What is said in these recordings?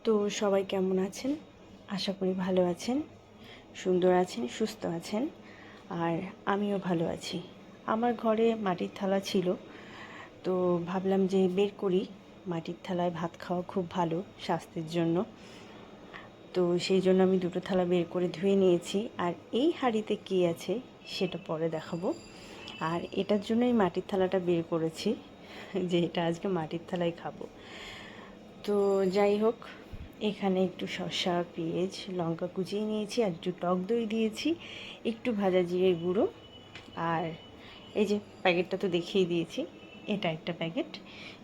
তো সবাই কেমন আছেন? আশা করি ভালো আছেন, সুন্দর আছেন, সুস্থ আছেন। আর আমিও ভালো আছি। আমার ঘরে মাটির থালা ছিল, তো ভাবলাম যে বের করি। মাটির থালায় ভাত খাওয়া খুব ভালো স্বাস্থ্যের জন্য। তো সেই জন্য আমি দুটো থালা বের করে ধুয়ে নিয়েছি। আর এই হাঁড়িতে কী আছে সেটা পরে দেখাবো। আর এটার জন্যই মাটির থালাটা বের করেছি, যে এটা আজকে মাটির থালায় খাবো। তো যাই হোক, এখানে একটু শসা, পেঁয়াজ, লঙ্কা কুচিয়ে নিয়েছি, আর একটু টক দই দিয়েছি, একটু ভাজা জিরের গুঁড়ো। আর এই যে প্যাকেটটা তো দেখিয়ে দিয়েছি, এটা একটা প্যাকেট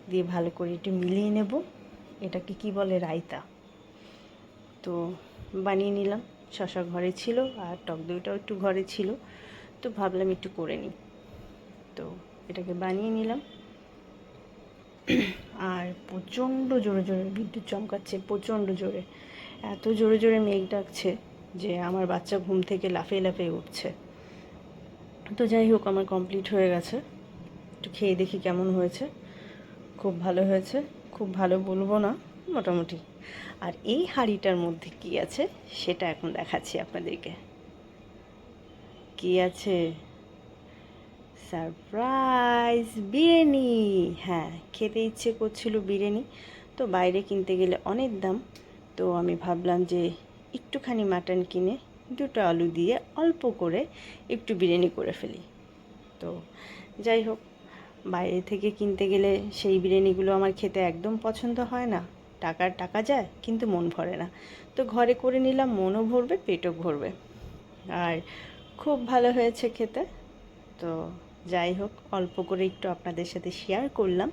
দিয়ে ভালো করে একটু মিলিয়ে নেব। এটাকে কি বলে? রায়তা। তো বানিয়ে নিলাম। শসা ঘরে ছিল আর টক দইটাও একটু ঘরে ছিল, তো ভাবলাম একটু করে নিই। তো এটাকে বানিয়ে নিলাম। আর প্রচণ্ড জোরে জোরে বিদ্যুৎ চমকাচ্ছে, প্রচণ্ড জোরে। এত জোরে জোরে মেঘ ডাকছে যে আমার বাচ্চা ঘুম থেকে লাফিয়ে লাফিয়ে উঠছে। তো যাই হোক, আমার কমপ্লিট হয়ে গেছে। একটু খেয়ে দেখি কেমন হয়েছে। খুব ভালো হয়েছে। খুব ভালো বলবো না, মোটামুটি। আর এই হাঁড়িটার মধ্যে কী আছে সেটা এখন দেখাচ্ছি আপনাদেরকে। কী আছে? সারপ্রাইজ! বিরিয়ানি। হ্যাঁ, খেতে ইচ্ছে করছিল বিরিয়ানি, তো বাইরে কিনতে গেলে অনেক দাম। তো আমি ভাবলাম যে একটুখানি মাটন কিনে দুটো আলু দিয়ে অল্প করে একটু বিরিয়ানি করে ফেলি। তো যাই হোক, বাইরে থেকে কিনতে গেলে সেই বিরিয়ানিগুলো আমার খেতে একদম পছন্দ হয় না। টাকার টাকা যায়, কিন্তু মন ভরে না। তো ঘরে করে নিলাম, মনও ভরবে, পেটও ভরবে। আর খুব ভালো হয়েছে খেতে। তো যাই হোক, অল্প করে একটু আপনাদের সাথে শেয়ার করলাম।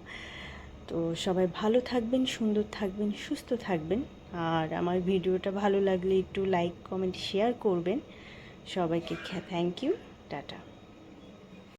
তো সবাই ভালো থাকবেন, সুন্দর থাকবেন, সুস্থ থাকবেন। আর আমার ভিডিওটা ভালো লাগলে একটু লাইক, কমেন্ট, শেয়ার করবেন। সবাইকে থ্যাংক ইউ। টাটা।